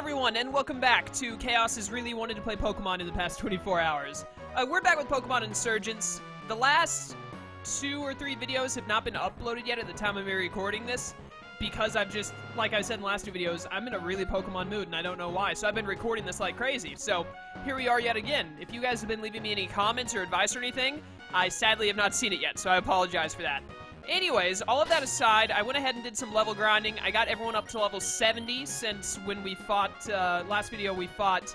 everyone, and welcome back to Chaos has really wanted to play Pokemon in the past 24 hours. We're back with Pokemon Insurgence. The last 2 or 3 videos have not been uploaded yet at the time of me recording this, because I've just, like I said in the last 2 videos, I'm in a really Pokemon mood, and I don't know why, so I've been recording this like crazy. So, here we are yet again. If you guys have been leaving me any comments or advice or anything, I sadly have not seen it yet, so I apologize for that. Anyways, all of that aside, I went ahead and did some level grinding. I got everyone up to level 70 since when we fought, last video we fought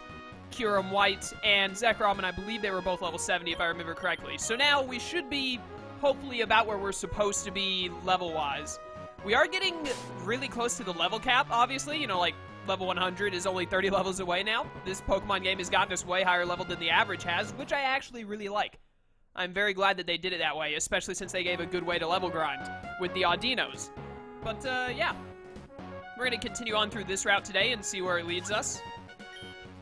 Kyurem White and Zekrom, and I believe they were both level 70 if I remember correctly. So now we should be hopefully about where we're supposed to be level-wise. We are getting really close to the level cap, obviously. You know, like, level 100 is only 30 levels away now. This Pokemon game has gotten us way higher level than the average has, which I actually really like. I'm very glad that they did it that way, especially since they gave a good way to level grind with the Audinos. But, yeah. We're going to continue on through this route today and see where it leads us.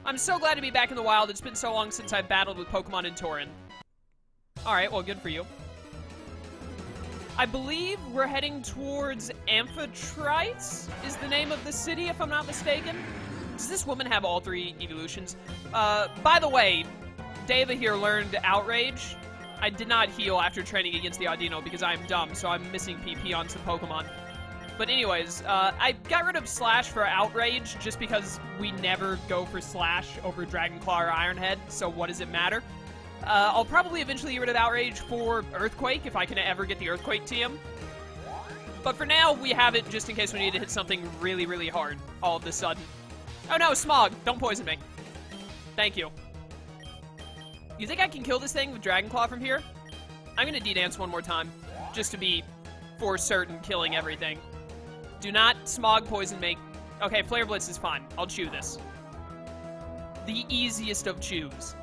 I'm so glad to be back in the wild. It's been so long since I've battled with Pokemon in Torren. Alright, well, good for you. I believe we're heading towards Amphitrite, is the name of the city, if I'm not mistaken. Does this woman have all 3 evolutions? By the way, Deva here learned Outrage. I did not heal after training against the Audino because I'm dumb, so I'm missing PP on some Pokemon. But anyways, I got rid of Slash for Outrage just because we never go for Slash over Dragonclaw or Ironhead, so what does it matter? I'll probably eventually get rid of Outrage for Earthquake if I can ever get the Earthquake TM. But for now, we have it just in case we need to hit something really, really hard all of a sudden. Oh no, Smog! Don't poison me. Thank you. You think I can kill this thing with Dragonclaw from here? I'm gonna D-dance one more time, just to be, for certain, killing everything. Do not Smog poison me. Okay, Flare Blitz is fine. I'll chew this. The easiest of chews.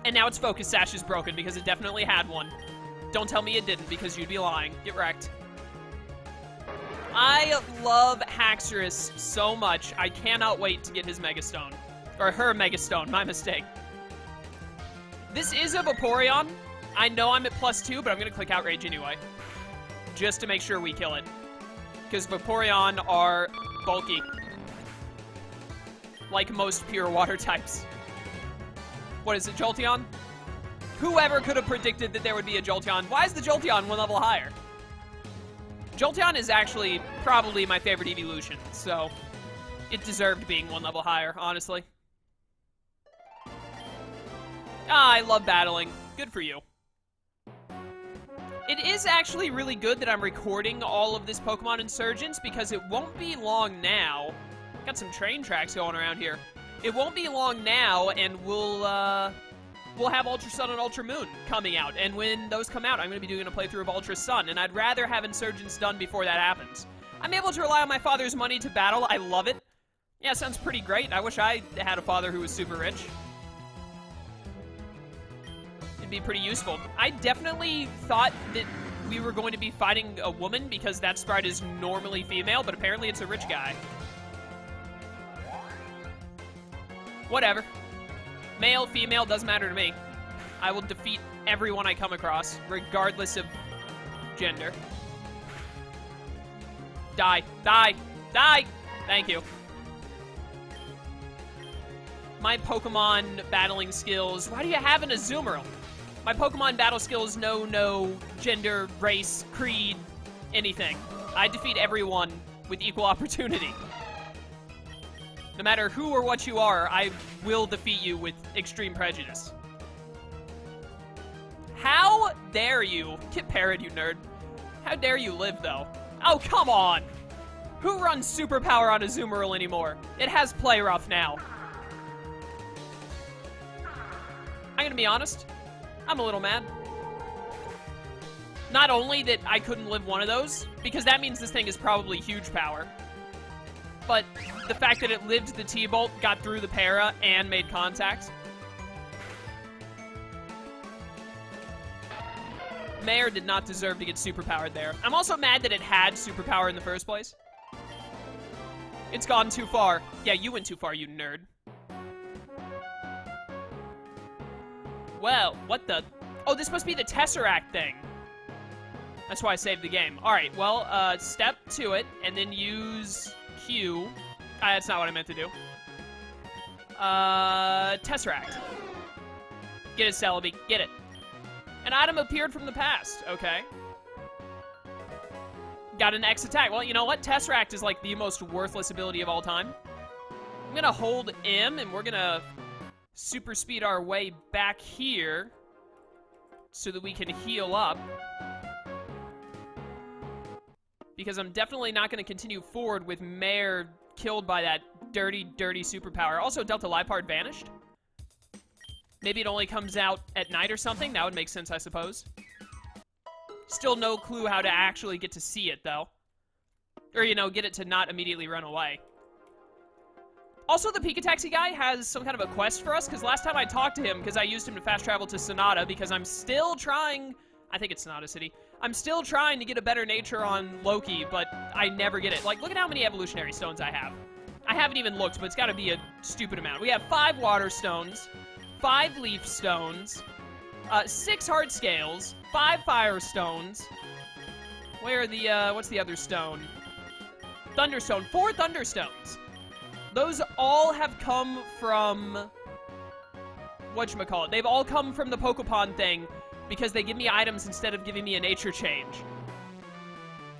And now its Focus Sash is broken because it definitely had one. Don't tell me it didn't because you'd be lying. Get wrecked. I love Haxorus so much. I cannot wait to get his Megastone. Or her Megastone, my mistake. This is a Vaporeon. I know I'm at +2, but I'm going to click Outrage anyway. Just to make sure we kill it. Because Vaporeon are bulky. Like most pure water types. What is it, Jolteon? Whoever could have predicted that there would be a Jolteon? Why is the Jolteon 1 level higher? Jolteon is actually probably my favorite evolution, so it deserved being 1 level higher, honestly. Ah, I love battling. Good for you. It is actually really good that I'm recording all of this Pokemon Insurgence because it won't be long now. Got some train tracks going around here. It won't be long now, and we'll have Ultra Sun and Ultra Moon coming out. And when those come out, I'm going to be doing a playthrough of Ultra Sun, and I'd rather have Insurgence done before that happens. I'm able to rely on my father's money to battle. I love it. Yeah, sounds pretty great. I wish I had a father who was super rich. Be pretty useful. I definitely thought that we were going to be fighting a woman because that sprite is normally female, but apparently it's a rich guy. Whatever. Male, female, doesn't matter to me. I will defeat everyone I come across, regardless of gender. Die. Die. Die! Thank you. My Pokemon battling skills... Why do you have an Azumarill? My Pokemon battle skills know no gender, race, creed, anything. I defeat everyone with equal opportunity. No matter who or what you are, I will defeat you with extreme prejudice. How dare you? Get parried, you nerd. How dare you live, though? Oh, come on! Who runs Superpower on Azumarill anymore? It has Play Rough now. I'm gonna be honest. I'm a little mad. Not only that I couldn't live one of those, because that means this thing is probably huge power, but the fact that it lived the T-Bolt, got through the para, and made contact. Mayor did not deserve to get superpowered there. I'm also mad that it had superpower in the first place. It's gone too far. Yeah, you went too far, you nerd. Well, what the... Oh, this must be the Tesseract thing. That's why I saved the game. Alright, well, step to it, and then use Q. That's not what I meant to do. Tesseract. Get it, Celebi. Get it. An item appeared from the past. Okay. Got an X attack. Well, you know what? Tesseract is like the most worthless ability of all time. I'm gonna hold M, and we're gonna super speed our way back here so that we can heal up. Because I'm definitely not gonna continue forward with Mare killed by that dirty, dirty superpower. Also, Delta Liepard vanished. Maybe it only comes out at night or something. That would make sense, I suppose. Still no clue how to actually get to see it, though. Or, you know, get it to not immediately run away. Also, the Pika-Taxi guy has some kind of a quest for us, because last time I talked to him, because I used him to fast travel to Sonata, because I'm still trying... I think it's Sonata City. I'm still trying to get a better nature on Loki, but I never get it. Like, look at how many evolutionary stones I have. I haven't even looked, but it's got to be a stupid amount. We have 5 water stones, 5 leaf stones, 6 heart scales, 5 fire stones. Where are the, what's the other stone? Thunderstone. 4 thunderstones. Those all have come from... whatchamacallit. They've all come from the Pokepon thing because they give me items instead of giving me a nature change.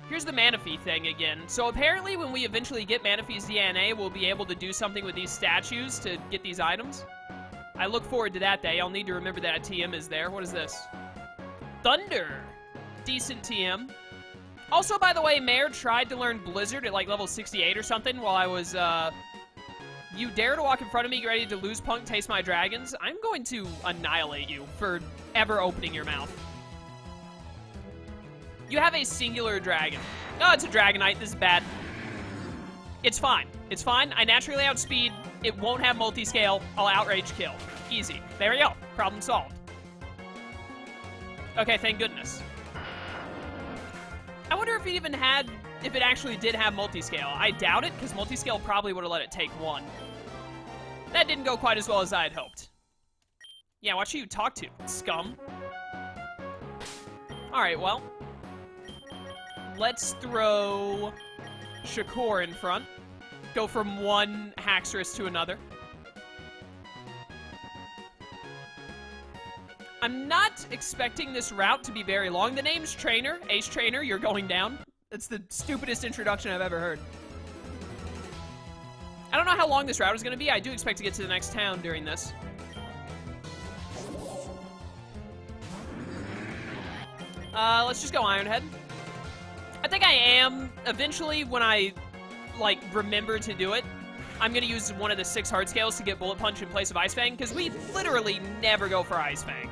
Here's the Manaphy thing again. So apparently when we eventually get Manaphy's DNA, we'll be able to do something with these statues to get these items. I look forward to that day. I'll need to remember that a TM is there. What is this? Thunder. Decent TM. Also, by the way, Mare tried to learn Blizzard at like level 68 or something while I was, You dare to walk in front of me, ready to lose punk, taste my dragons? I'm going to annihilate you for ever opening your mouth. You have a singular dragon. Oh, it's a Dragonite. This is bad. It's fine. It's fine. I naturally outspeed. It won't have multi-scale. I'll outrage kill. Easy. There we go. Problem solved. Okay, thank goodness. I wonder if it even had... if it actually did have multi-scale. I doubt it, because multi-scale probably would have let it take 1. That didn't go quite as well as I had hoped. Yeah, watch who you talk to, scum. Alright, well. Let's throw Shakur in front. Go from one Haxorus to another. I'm not expecting this route to be very long. The name's Trainer. Ace Trainer, you're going down. That's the stupidest introduction I've ever heard. I don't know how long this route is going to be. I do expect to get to the next town during this. Let's just go Ironhead. I think I am, eventually, when I, like, remember to do it, I'm going to use one of the 6 hard scales to get Bullet Punch in place of Ice Fang, because we literally never go for Ice Fang.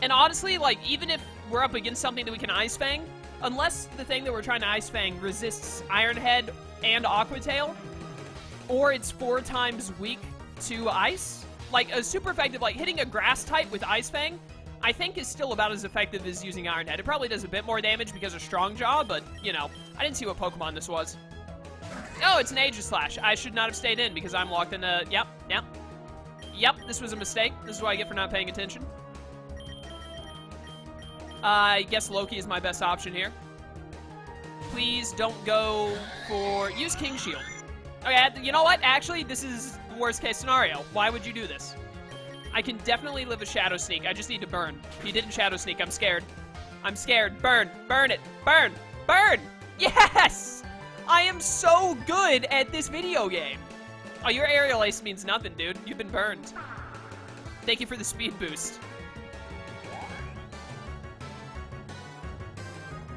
And honestly, like, even if we're up against something that we can Ice Fang, unless the thing that we're trying to Ice Fang resists Iron Head and Aqua Tail, or it's 4 times weak to Ice, like, a super effective, like, hitting a Grass type with Ice Fang, I think is still about as effective as using Iron Head. It probably does a bit more damage because of Strong Jaw, but, you know, I didn't see what Pokemon this was. Oh, it's an Aegislash. I should not have stayed in because I'm locked in a... Yep, this was a mistake. This is what I get for not paying attention. I guess Loki is my best option here. Please don't go for... use King Shield. Okay, you know what? Actually, this is the worst case scenario. Why would you do this? I can definitely live a Shadow Sneak. I just need to burn. You didn't Shadow Sneak. I'm scared. I'm scared. Burn. Burn it. Burn. Burn! Yes! I am so good at this video game. Oh, your Aerial Ace means nothing, dude. You've been burned. Thank you for the speed boost.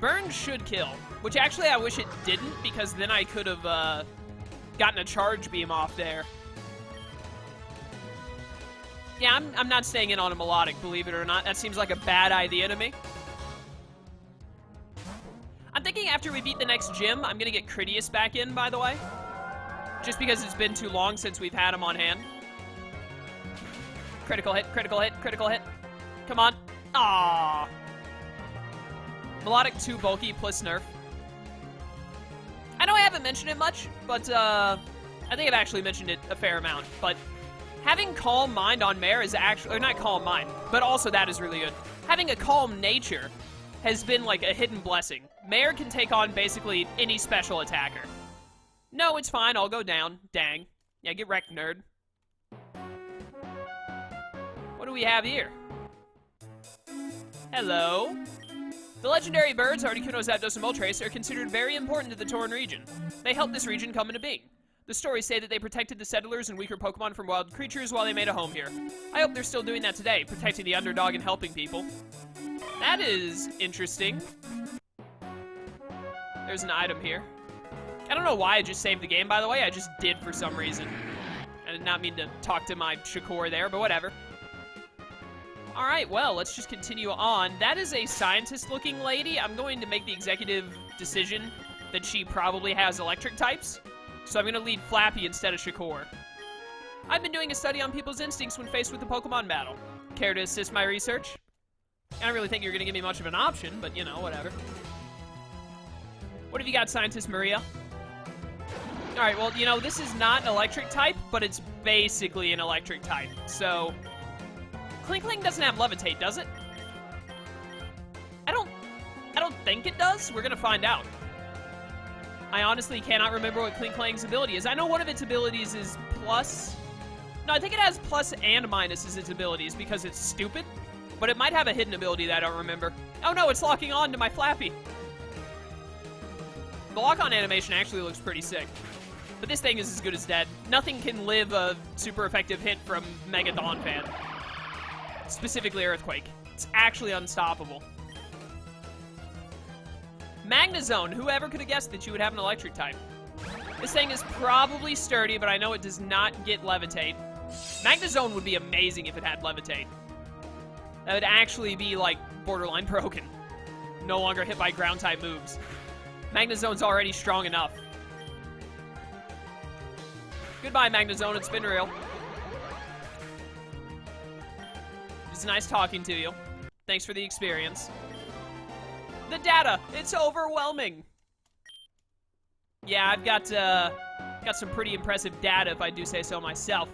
Burn should kill, which actually I wish it didn't, because then I could have gotten a Charge Beam off there. Yeah, I'm not staying in on a Milotic, believe it or not. That seems like a bad idea to me. I'm thinking after we beat the next gym, I'm going to get Critias back in, by the way. Just because it's been too long since we've had him on hand. Critical hit, critical hit, critical hit. Come on. Aww. Milotic too bulky plus nerf. I know I haven't mentioned it much, but I think I've actually mentioned it a fair amount, but having Calm Mind on Mare is actually, or not Calm Mind, but also that is really good. Having a Calm Nature has been like a hidden blessing. Mare can take on basically any special attacker. No, it's fine. I'll go down. Dang. Yeah, get wrecked, nerd. What do we have here? Hello. The legendary birds, Articuno, Zapdos, and Moltres, are considered very important to the Torren region. They helped this region come into being. The stories say that they protected the settlers and weaker Pokemon from wild creatures while they made a home here. I hope they're still doing that today, protecting the underdog and helping people. That is interesting. There's an item here. I don't know why I just saved the game, by the way. I just did for some reason. I did not mean to talk to my Shakur there, but whatever. Alright, well, let's just continue on. That is a scientist-looking lady. I'm going to make the executive decision that she probably has electric types. So I'm going to lead Flappy instead of Shakur. I've been doing a study on people's instincts when faced with the Pokemon battle. Care to assist my research? I don't really think you're going to give me much of an option, but, you know, whatever. What have you got, Scientist Maria? Alright, well, you know, this is not an electric type, but it's basically an electric type. So, Klinklang doesn't have Levitate, does it? I don't think it does. We're going to find out. I honestly cannot remember what Klinklang's ability is. I know one of its abilities is plus. No, I think it has plus and minus as its abilities because it's stupid. But it might have a hidden ability that I don't remember. Oh no, it's locking on to my Flappy. The lock-on animation actually looks pretty sick. But this thing is as good as dead. Nothing can live a super effective hit from Mega Donphan. Specifically Earthquake. It's actually unstoppable. Magnezone. Whoever could have guessed that you would have an electric type? This thing is probably sturdy, but I know it does not get Levitate. Magnezone would be amazing if it had Levitate. That would actually be, like, borderline broken. No longer hit by ground-type moves. Magnezone's already strong enough. Goodbye, Magnezone. It's been real. It's nice talking to you. Thanks for the experience. The data! It's overwhelming! Yeah, I've got some pretty impressive data, if I do say so myself.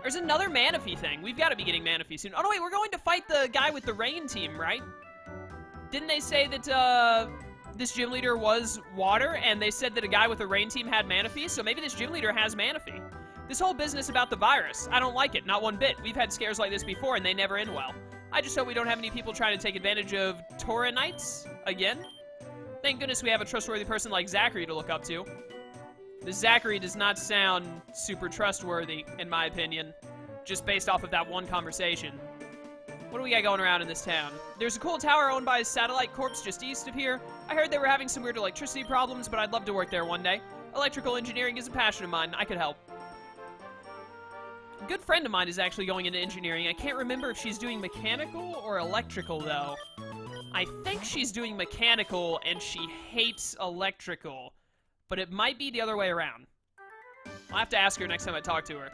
There's another Manaphy thing. We've got to be getting Manaphy soon. Oh, no, wait, we're going to fight the guy with the rain team, right? Didn't they say that, this gym leader was water, and they said that a guy with a rain team had Manaphy? So maybe this gym leader has Manaphy. This whole business about the virus, I don't like it, not one bit. We've had scares like this before, and they never end well. I just hope we don't have any people trying to take advantage of Torrenites again. Thank goodness we have a trustworthy person like Zachary to look up to. This Zachary does not sound super trustworthy, in my opinion, just based off of that one conversation. What do we got going around in this town? There's a cool tower owned by Satellite Corp just east of here. I heard they were having some weird electricity problems, but I'd love to work there one day. Electrical engineering is a passion of mine. I could help. A good friend of mine is actually going into engineering. I can't remember if she's doing mechanical or electrical, though. I think she's doing mechanical, and she hates electrical. But it might be the other way around. I'll have to ask her next time I talk to her.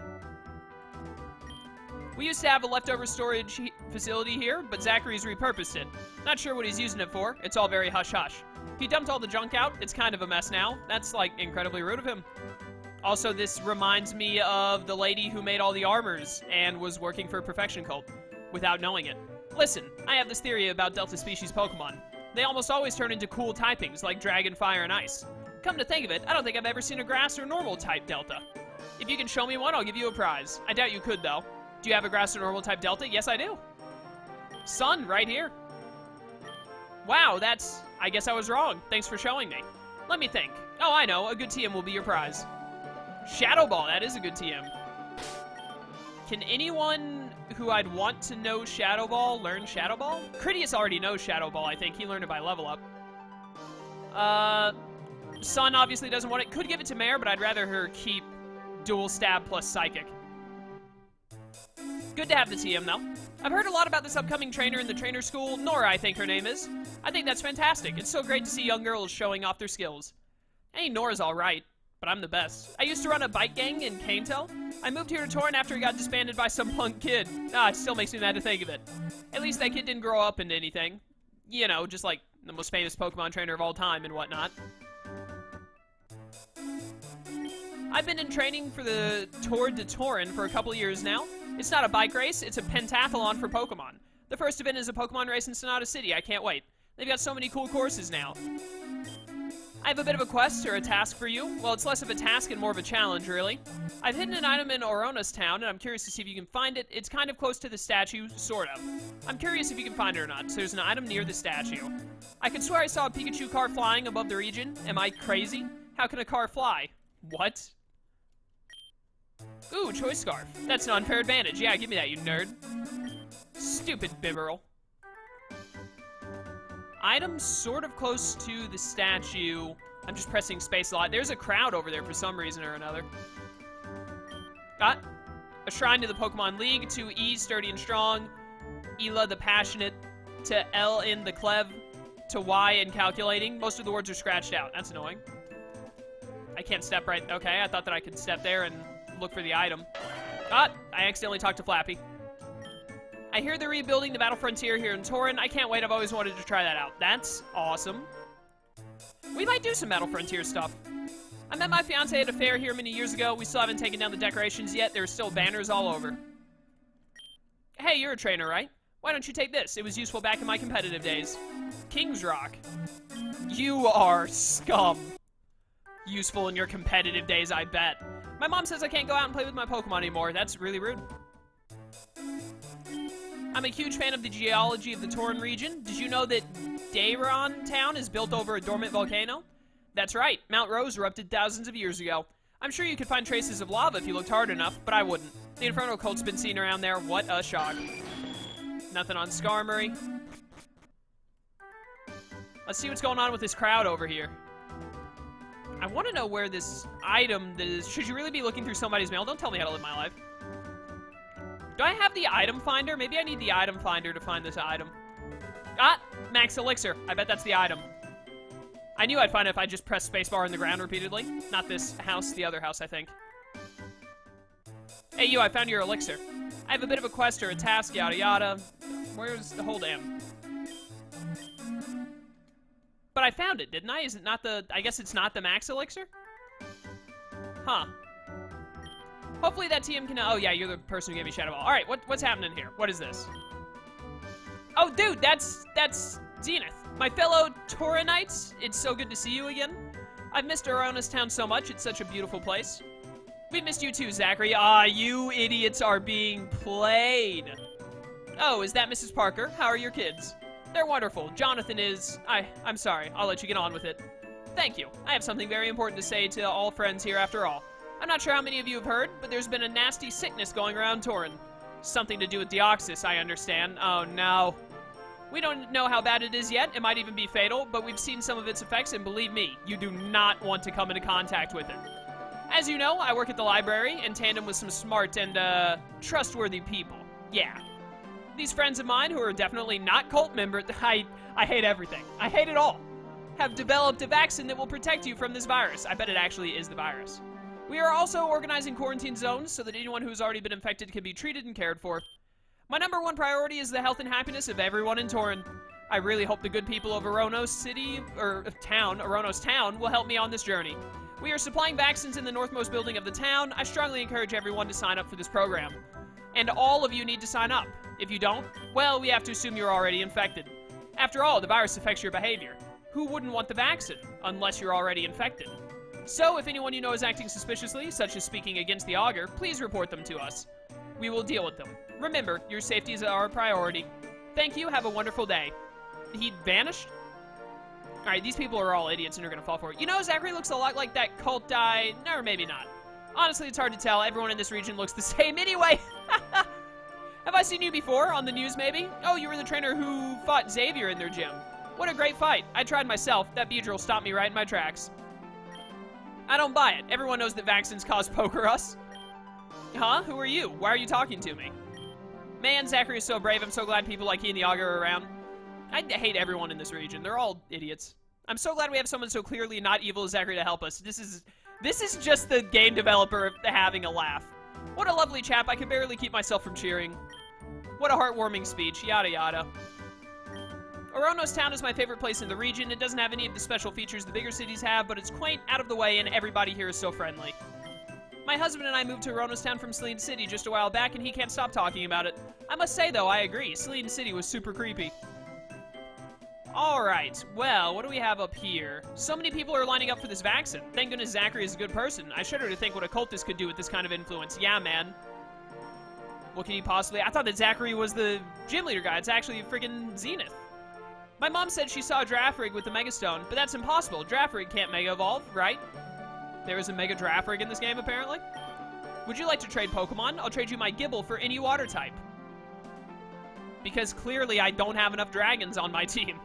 We used to have a leftover storage facility here, but Zachary's repurposed it. Not sure what he's using it for. It's all very hush-hush. He dumped all the junk out. It's kind of a mess now. That's, like, incredibly rude of him. Also, this reminds me of the lady who made all the armors and was working for Perfection Cult without knowing it. Listen, I have this theory about Delta species Pokemon. They almost always turn into cool typings like Dragon, Fire, and Ice. Come to think of it, I don't think I've ever seen a grass or normal type Delta. If you can show me one, I'll give you a prize. I doubt you could, though. Do you have a grass or normal type Delta? Yes, I do. Sun, right here. Wow, that's... I guess I was wrong. Thanks for showing me. Let me think. Oh, I know. A good TM will be your prize. Shadow Ball, that is a good TM. Can anyone who I'd want to know Shadow Ball learn Shadow Ball? Critias already knows Shadow Ball, I think. He learned it by level up. Sun obviously doesn't want it. Could give it to Mare, but I'd rather her keep Dual Stab plus Psychic. Good to have the TM, though. I've heard a lot about this upcoming trainer in the trainer school. Nora, I think her name is. I think that's fantastic. It's so great to see young girls showing off their skills. Hey, Nora's all right, but I'm the best. I used to run a bike gang in Kanto. I moved here to Torren after he got disbanded by some punk kid. It still makes me mad to think of it. At least that kid didn't grow up into anything. You know, just like the most famous Pokemon trainer of all time and whatnot. I've been in training for the Tour de Torren for a couple years now. It's not a bike race, it's a pentathlon for Pokemon. The first event is a Pokemon race in Sonata City. I can't wait. They've got so many cool courses now. I have a bit of a quest or a task for you. Well, it's less of a task and more of a challenge, really. I've hidden an item in Oronos Town, and I'm curious to see if you can find it. It's kind of close to the statue, sort of. I'm curious if you can find it or not. So there's an item near the statue. I could swear I saw a Pikachu car flying above the region. Am I crazy? How can a car fly? What? Ooh, choice scarf. That's an unfair advantage. Yeah, give me that, you nerd. Stupid Bibberl. Item sort of close to the statue. I'm just pressing space a lot. There's a crowd over there for some reason or another. Got a shrine to the Pokemon League, to E, sturdy and strong, Ela the passionate, to L in the clev, to Y in calculating. Most of the words are scratched out. That's annoying. I can't step right. Okay, I thought that I could step there and look for the item. I accidentally talked to Flappy. I hear they're rebuilding the Battle Frontier here in Torren. I can't wait. I've always wanted to try that out. That's awesome. We might do some Battle Frontier stuff. I met my fiance at a fair here many years ago. We still haven't taken down the decorations yet. There's still banners all over. Hey, you're a trainer, right? Why don't you take this? It was useful back in my competitive days. King's Rock. You are scum. Useful in your competitive days, I bet. My mom says I can't go out and play with my Pokemon anymore. That's really rude. I'm a huge fan of the geology of the Torren region. Did you know that Dayron Town is built over a dormant volcano? That's right. Mount Rose erupted thousands of years ago. I'm sure you could find traces of lava if you looked hard enough, but I wouldn't. The Infernal Cult's been seen around there. What a shock. Nothing on Skarmory. Let's see what's going on with this crowd over here. I want to know where this item that is... Should you really be looking through somebody's mail? Don't tell me how to live my life. Do I have the item finder? Maybe I need the item finder to find this item. Max Elixir. I bet that's the item. I knew I'd find it if I just pressed spacebar on the ground repeatedly. Not this house, the other house, I think. Hey, you, I found your elixir. I have a bit of a quest or a task, yada yada. Where's the whole damn... But I found it, didn't I? Is it not the... I guess it's not the Max Elixir? Huh. Hopefully that TM can... Oh, yeah, you're the person who gave me Shadow Ball. All right, what's happening here? What is this? Oh, dude, that's Zenith. My fellow Torrenites, it's so good to see you again. I've missed Oronos Town so much. It's such a beautiful place. We missed you too, Zachary. You idiots are being played. Oh, is that Mrs. Parker? How are your kids? They're wonderful. Jonathan is... I'm sorry. I'll let you get on with it. Thank you. I have something very important to say to all friends here after all. I'm not sure how many of you have heard, but there's been a nasty sickness going around Torren. Something to do with Deoxys, I understand. Oh, no. We don't know how bad it is yet. It might even be fatal, but we've seen some of its effects, and believe me, you do not want to come into contact with it. As you know, I work at the library in tandem with some smart and, trustworthy people. Yeah. These friends of mine, who are definitely not cult members, I hate everything. I hate it all. Have developed a vaccine that will protect you from this virus. I bet it actually is the virus. We are also organizing quarantine zones so that anyone who's already been infected can be treated and cared for. My number one priority is the health and happiness of everyone in Torren. I really hope the good people of Oronos Town will help me on this journey. We are supplying vaccines in the northmost building of the town. I strongly encourage everyone to sign up for this program. And all of you need to sign up. If you don't, well, we have to assume you're already infected. After all, the virus affects your behavior. Who wouldn't want the vaccine, unless you're already infected? So, if anyone you know is acting suspiciously, such as speaking against the augur, please report them to us. We will deal with them. Remember, your safety is our priority. Thank you, have a wonderful day. He vanished? Alright, these people are all idiots and are gonna fall for it. You know, Zachary looks a lot like that cult guy. No, or maybe not. Honestly, it's hard to tell. Everyone in this region looks the same anyway. Have I seen you before? On the news, maybe? Oh, you were the trainer who fought Xavier in their gym. What a great fight. I tried myself. That Beedrill stopped me right in my tracks. I don't buy it. Everyone knows that vaccines cause poker us. Huh? Who are you? Why are you talking to me? Man, Zachary is so brave. I'm so glad people like he and the augur are around. I hate everyone in this region. They're all idiots. I'm so glad we have someone so clearly not evil as Zachary to help us. This is just the game developer having a laugh. What a lovely chap. I could barely keep myself from cheering. What a heartwarming speech. Yada yada. Oronos Town is my favorite place in the region. It doesn't have any of the special features the bigger cities have, but it's quaint, out of the way, and everybody here is so friendly. My husband and I moved to Oronos Town from Selene City just a while back, and he can't stop talking about it. I must say, though, I agree. Selene City was super creepy. Alright, well, what do we have up here? So many people are lining up for this vaccine. Thank goodness Zachary is a good person. I shudder to think what a cultist could do with this kind of influence. Yeah, man. What can he possibly... I thought that Zachary was the gym leader guy. It's actually friggin' Zenith. My mom said she saw Draftrig with the Megastone, but that's impossible. Draftrig can't Mega Evolve, right? There is a Mega Draftrig in this game, apparently. Would you like to trade Pokemon? I'll trade you my Gibble for any water type. Because clearly I don't have enough dragons on my team.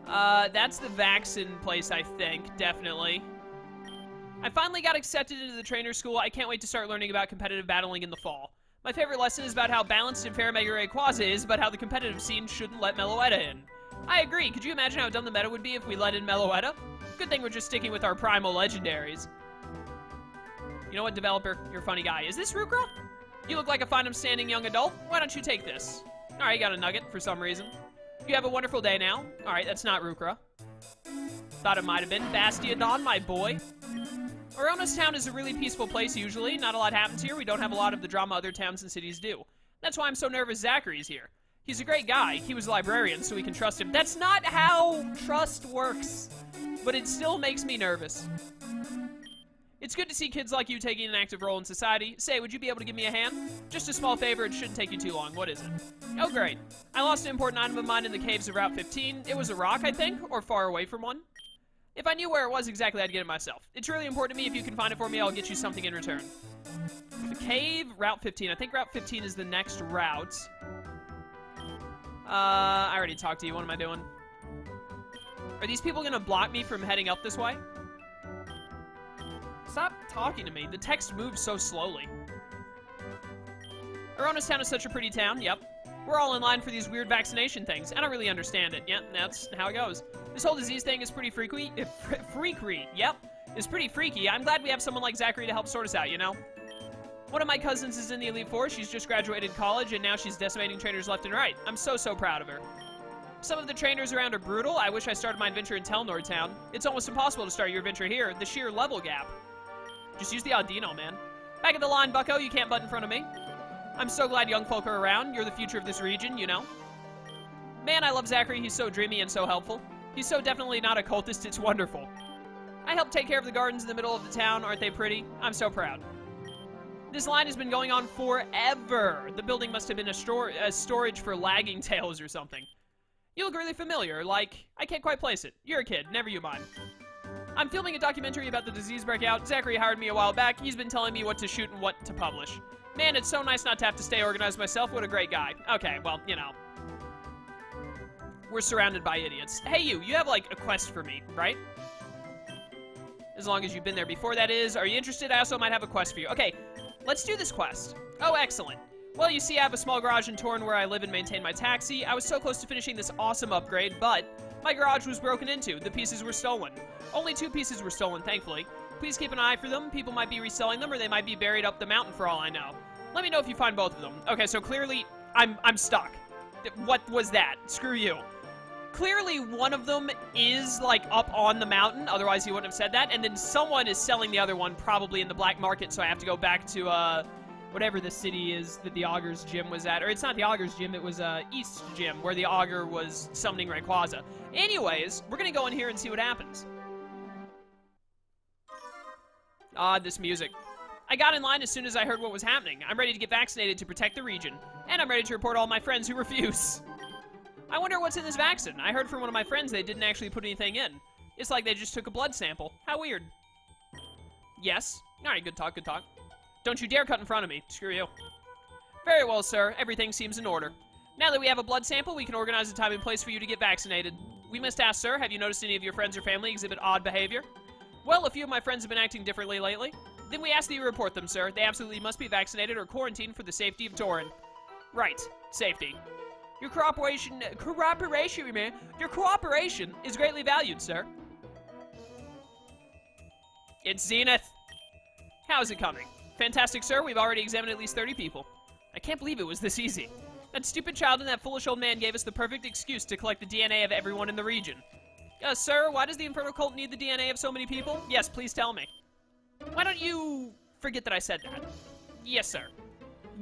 That's the vaccine place, I think, definitely. I finally got accepted into the trainer school. I can't wait to start learning about competitive battling in the fall. My favorite lesson is about how balanced and fair Mega Rayquaza is, but how the competitive scene shouldn't let Meloetta in. I agree. Could you imagine how dumb the meta would be if we let in Meloetta? Good thing we're just sticking with our primal legendaries. You know what, developer? You're a funny guy. Is this Rukra? You look like a fine upstanding young adult. Why don't you take this? Alright, you got a nugget for some reason. You have a wonderful day now. Alright, that's not Rukra. Thought it might have been. Bastiodon, my boy. Oronos Town is a really peaceful place usually. Not a lot happens here. We don't have a lot of the drama other towns and cities do. That's why I'm so nervous Zachary's here. He's a great guy. He was a librarian, so we can trust him. That's not how trust works. But it still makes me nervous. It's good to see kids like you taking an active role in society. Say, would you be able to give me a hand? Just a small favor, it shouldn't take you too long. What is it? Oh, great. I lost an important item of mine in the caves of Route 15. It was a rock, I think, or far away from one. If I knew where it was exactly, I'd get it myself. It's really important to me. If you can find it for me, I'll get you something in return. The cave, Route 15. I think Route 15 is the next route. I already talked to you. What am I doing? Are these people gonna block me from heading up this way? Stop talking to me. The text moves so slowly. Oronos Town is such a pretty town. Yep. We're all in line for these weird vaccination things. I don't really understand it. Yep, that's how it goes. This whole disease thing is pretty freaky. Freaky. Yep. It's pretty freaky. I'm glad we have someone like Zachary to help sort us out, you know? One of my cousins is in the Elite Four. She's just graduated college, and now she's decimating trainers left and right. I'm so proud of her. Some of the trainers around are brutal. I wish I started my adventure in Telnor Town. It's almost impossible to start your adventure here. The sheer level gap. Just use the Audino, man. Back of the line, bucko. You can't butt in front of me. I'm so glad young folk are around. You're the future of this region, you know? Man, I love Zachary. He's so dreamy and so helpful. He's so definitely not a cultist. It's wonderful. I helped take care of the gardens in the middle of the town. Aren't they pretty? I'm so proud. This line has been going on forever. The building must have been a storage for lagging tails or something. You look really familiar. Like, I can't quite place it. You're a kid. Never you mind. I'm filming a documentary about the disease breakout. Zachary hired me a while back. He's been telling me what to shoot and what to publish. Man, it's so nice not to have to stay organized myself. What a great guy. Okay, well, you know. We're surrounded by idiots. Hey, you have, like, a quest for me, right? As long as you've been there before, that is. Are you interested? I also might have a quest for you. Okay, let's do this quest. Oh, excellent. Well, you see, I have a small garage in Torren where I live and maintain my taxi. I was so close to finishing this awesome upgrade, but my garage was broken into. The pieces were stolen. Only 2 pieces were stolen, thankfully. Please keep an eye for them. People might be reselling them, or they might be buried up the mountain for all I know. Let me know if you find both of them. Okay, so clearly, I'm stuck. What was that? Screw you. Clearly, one of them is, like, up on the mountain. Otherwise, he wouldn't have said that. And then someone is selling the other one, probably in the black market, so I have to go back to, whatever the city is that the Augur's gym was at. Or it's not the Augur's gym, it was, East Gym, where the Augur was summoning Rayquaza. Anyways, we're gonna go in here and see what happens. This music. I got in line as soon as I heard what was happening. I'm ready to get vaccinated to protect the region. And I'm ready to report all my friends who refuse. I wonder what's in this vaccine. I heard from one of my friends they didn't actually put anything in. It's like they just took a blood sample. How weird. Yes. Alright, good talk, good talk. Don't you dare cut in front of me. Screw you. Very well, sir. Everything seems in order. Now that we have a blood sample, we can organize a time and place for you to get vaccinated. We must ask, sir, have you noticed any of your friends or family exhibit odd behavior? Well, a few of my friends have been acting differently lately. Then we ask that you report them, sir. They absolutely must be vaccinated or quarantined for the safety of Torren. Right. Safety. Your cooperation is greatly valued, sir. It's Zenith. How's it coming? Fantastic, sir. We've already examined at least 30 people. I can't believe it was this easy. That stupid child and that foolish old man gave us the perfect excuse to collect the DNA of everyone in the region. Sir, why does the Infernal Cult need the DNA of so many people? Yes, please tell me. Why don't you forget that I said that? Yes, sir.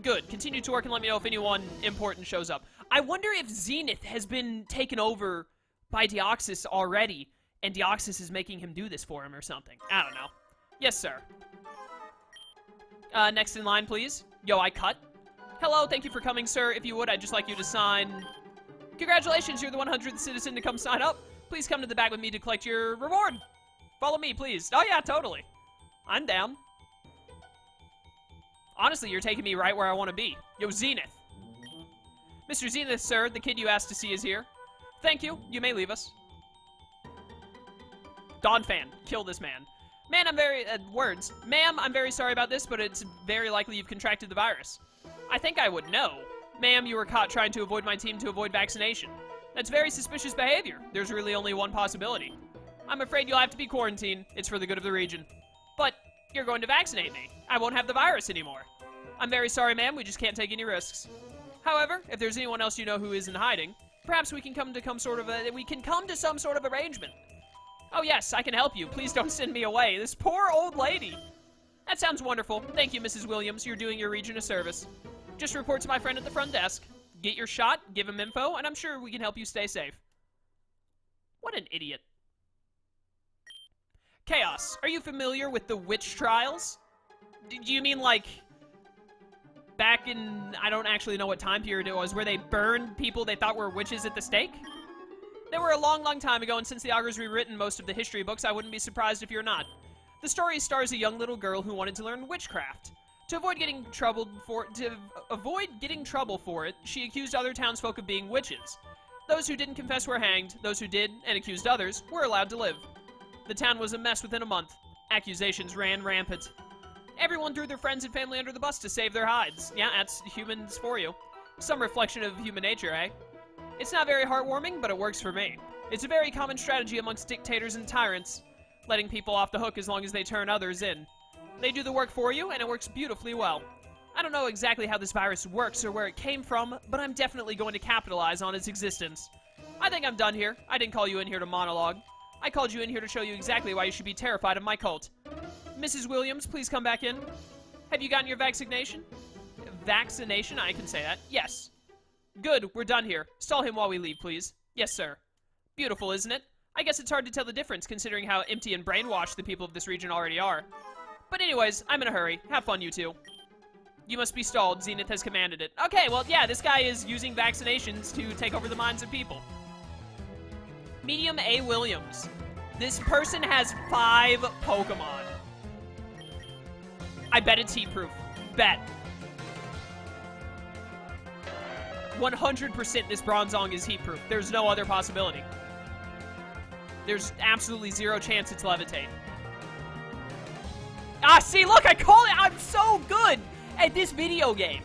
Good. Continue to work and let me know if anyone important shows up. I wonder if Zenith has been taken over by Deoxys already, and Deoxys is making him do this for him or something. I don't know. Yes, sir. Next in line, please. Yo, I cut. Hello, thank you for coming, sir. If you would, I'd just like you to sign... Congratulations, you're the 100th citizen to come sign up. Please come to the back with me to collect your reward. Follow me, please. Oh, yeah, totally. I'm down. Honestly, you're taking me right where I want to be. Yo, Zenith. Mr. Zenith, sir, the kid you asked to see is here. Thank you. You may leave us. Donphan, kill this man. Man, I'm very... words. Ma'am, I'm very sorry about this, but it's very likely you've contracted the virus. I think I would know. Ma'am, you were caught trying to avoid my team to avoid vaccination. That's very suspicious behavior. There's really only one possibility. I'm afraid you'll have to be quarantined. It's for the good of the region. But you're going to vaccinate me. I won't have the virus anymore. I'm very sorry, ma'am. We just can't take any risks. However, if there's anyone else you know who is in hiding, perhaps we can come to some sort of arrangement. Oh yes, I can help you. Please don't send me away. This poor old lady. That sounds wonderful. Thank you, Mrs. Williams. You're doing your region a service. Just report to my friend at the front desk. Get your shot, give him info, and I'm sure we can help you stay safe. What an idiot. Chaos, are you familiar with the witch trials? Do you mean like back in, I don't actually know what time period it was, where they burned people they thought were witches at the stake? They were a long, long time ago, and since the author's rewritten most of the history books, I wouldn't be surprised if you're not. The story stars a young little girl who wanted to learn witchcraft. To avoid getting trouble for it, she accused other townsfolk of being witches. Those who didn't confess were hanged, those who did, and accused others, were allowed to live. The town was a mess within a month. Accusations ran rampant. Everyone threw their friends and family under the bus to save their hides. Yeah, that's humans for you. Some reflection of human nature, eh? It's not very heartwarming, but it works for me. It's a very common strategy amongst dictators and tyrants, letting people off the hook as long as they turn others in. They do the work for you, and it works beautifully well. I don't know exactly how this virus works or where it came from, but I'm definitely going to capitalize on its existence. I think I'm done here. I didn't call you in here to monologue. I called you in here to show you exactly why you should be terrified of my cult. Mrs. Williams, please come back in. Have you gotten your vaccination? Vaccination? I can say that. Yes. Good, we're done here. Stall him while we leave, please. Yes, sir. Beautiful, isn't it? I guess it's hard to tell the difference considering how empty and brainwashed the people of this region already are. But anyways, I'm in a hurry. Have fun, you two. You must be stalled. Zenith has commanded it. Okay, well, yeah, this guy is using vaccinations to take over the minds of people. Medium A. Williams. This person has 5 Pokemon. I bet it's heat-proof. Bet. 100% this Bronzong is heat-proof. There's no other possibility. There's absolutely zero chance it's levitate. Ah, see, look, I call it. I'm so good at this video game.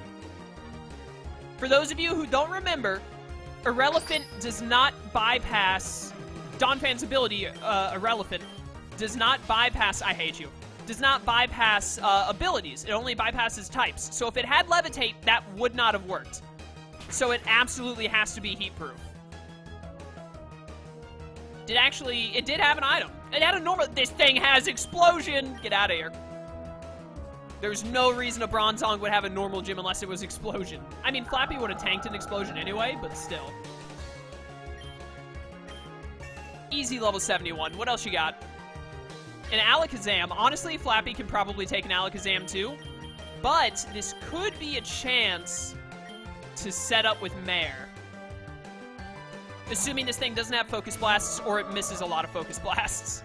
For those of you who don't remember, Irrelevant does not bypass Donphan's ability. Irrelevant does not bypass. I hate you. Does not bypass abilities. It only bypasses types. So if it had levitate, that would not have worked. So it absolutely has to be heat-proof. It did have an item. It had a normal, this thing has explosion. Get out of here. There's no reason a Bronzong would have a normal gym unless it was explosion. I mean, Flappy would have tanked an explosion anyway, but still. Easy level 71. What else you got? An Alakazam. Honestly, Flappy can probably take an Alakazam too. But this could be a chance to set up with Mare. Assuming this thing doesn't have Focus Blasts or it misses a lot of Focus Blasts.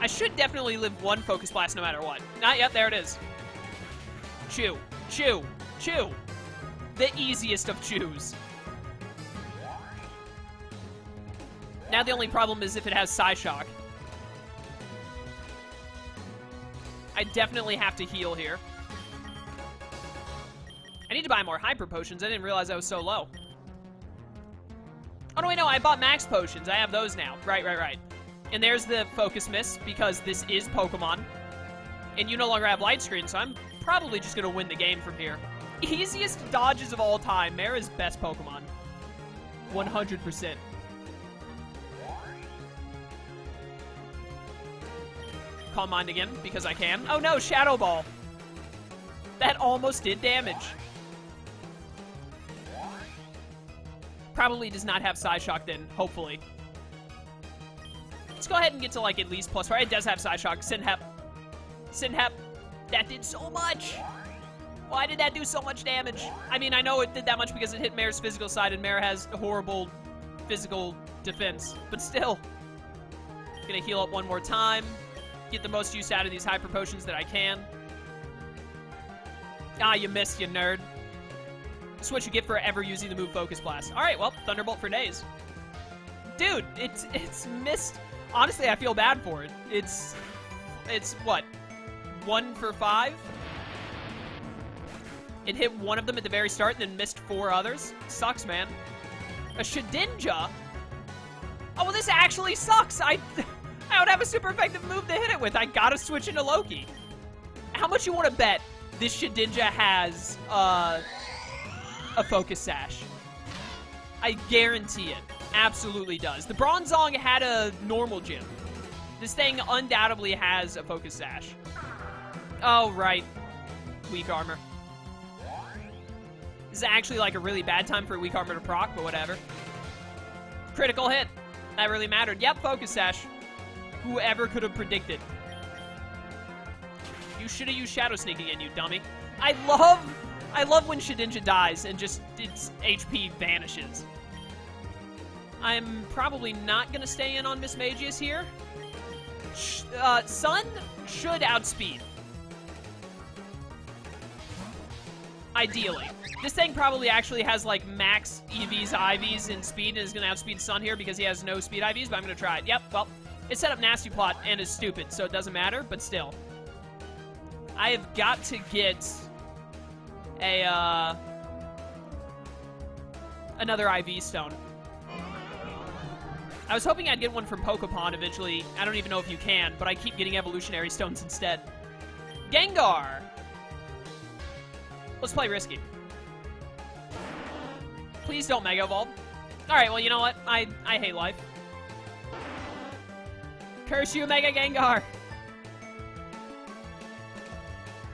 I should definitely live 1 Focus Blast no matter what. Not yet, there it is. Chew, chew, chew. The easiest of chews. Now the only problem is if it has Psyshock. I definitely have to heal here. I need to buy more Hyper Potions. I didn't realize I was so low. Oh, no, wait, no, I bought Max Potions. I have those now. Right. And there's the Focus Miss, because this is Pokemon. And you no longer have Light Screen, so I'm probably just going to win the game from here. Easiest dodges of all time. Mara's best Pokemon. 100%. Calm Mind again, because I can. Oh no, Shadow Ball. That almost did damage. Probably does not have Psyshock then, hopefully. Let's go ahead and get to, like, at least +4. It does have Psyshock. Sinhep. Sinhep. That did so much. Why did that do so much damage? I mean, I know it did that much because it hit Mare's physical side, and Mare has horrible physical defense. But still. Gonna heal up one more time. Get the most use out of these hyper potions that I can. Ah, you missed, you nerd. That's what you get for ever using the move Focus Blast. Alright, well, Thunderbolt for days. Dude, it's missed. Honestly, I feel bad for it. It's what? 1 for 5? It hit one of them at the very start and then missed 4 others. Sucks, man. A Shedinja? Oh, well, this actually sucks. I don't have a super effective move to hit it with. I gotta switch into Loki. How much you want to bet this Shedinja has a Focus Sash? I guarantee it. Absolutely does. The Bronzong had a normal gym. This thing undoubtedly has a Focus Sash. Oh, right. Weak armor. This is actually like a really bad time for weak armor to proc, but whatever. Critical hit. That really mattered. Yep, Focus Sash. Whoever could have predicted. You should have used Shadow Sneak again, you dummy. I love when Shedinja dies and just its HP vanishes. I'm probably not going to stay in on Miss Magius here. Sun should outspeed. Ideally. This thing probably actually has, like, max EVs, IVs, and speed, and is going to outspeed Sun here because he has no speed IVs, but I'm going to try it. Yep, well, it set up Nasty Plot and is stupid, so it doesn't matter, but still. I have got to get a, another IV stone. I was hoping I'd get one from Pokemon eventually. I don't even know if you can, but I keep getting evolutionary stones instead. Gengar! Let's play risky. Please don't Mega Evolve. Alright, well, you know what? I hate life. Curse you, Mega Gengar!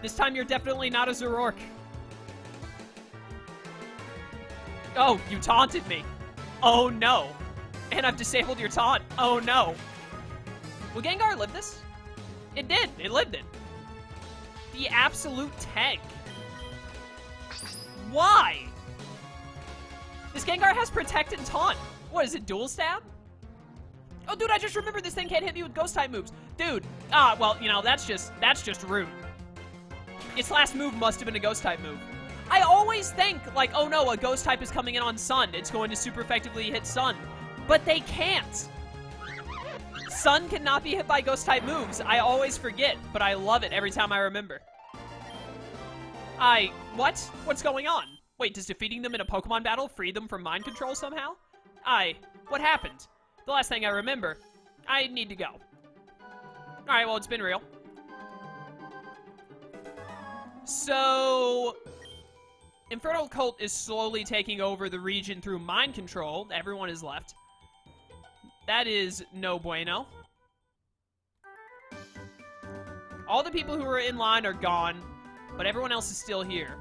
This time you're definitely not a Zoroark. Oh, you taunted me. Oh, no. And I've disabled your taunt. Oh, no. Will Gengar live this? It did. It lived it. The absolute tank. Why? This Gengar has Protect and Taunt. What, is it Dual Stab? Oh, dude, I just remembered this thing can't hit me with Ghost-type moves. Dude, well, you know, that's just rude. Its last move must have been a Ghost-type move. I always think, like, oh no, a Ghost-type is coming in on Sun. It's going to super effectively hit Sun. But they can't. Sun cannot be hit by Ghost-type moves. I always forget, but I love it every time I remember. What? What's going on? Wait, does defeating them in a Pokemon battle free them from mind control somehow? What happened? The last thing I remember. I need to go. Alright, well, it's been real. So, Infernal Cult is slowly taking over the region through mind control. Everyone is left. That is no bueno. All the people who are in line are gone, but everyone else is still here.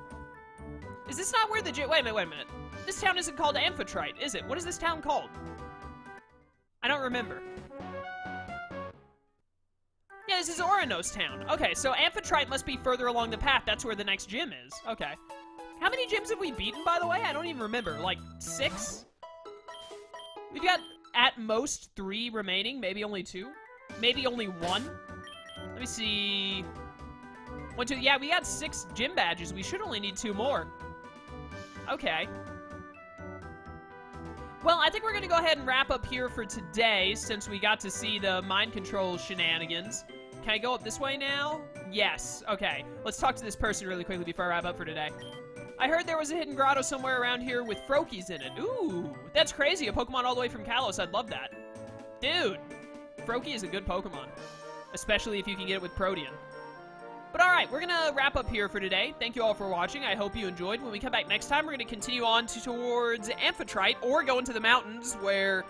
Is this not where the wait a minute. This town isn't called Amphitrite, is it? What is this town called? I don't remember. Yeah, this is Oranos town. Okay, so Amphitrite must be further along the path. That's where the next gym is. Okay. How many gyms have we beaten, by the way? I don't even remember. Like, 6? We've got, at most, 3 remaining. Maybe only 2. Maybe only 1. Let me see. 1, 2. Yeah, we got 6 gym badges. We should only need 2 more. Okay. Well, I think we're going to go ahead and wrap up here for today, since we got to see the mind control shenanigans. Can I go up this way now? Yes. Okay. Let's talk to this person really quickly before I wrap up for today. I heard there was a hidden grotto somewhere around here with Froakies in it. Ooh, that's crazy. A Pokemon all the way from Kalos. I'd love that. Dude, Froakie is a good Pokemon, especially if you can get it with Protean. But all right, we're going to wrap up here for today. Thank you all for watching. I hope you enjoyed. When we come back next time, we're going to continue on towards Amphitrite or go into the mountains where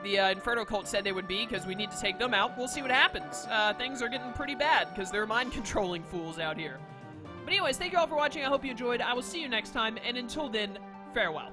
the Infernal Cult said they would be, because we need to take them out. We'll see what happens. Things are getting pretty bad because they're mind-controlling fools out here. But anyways, thank you all for watching. I hope you enjoyed. I will see you next time, and until then, farewell.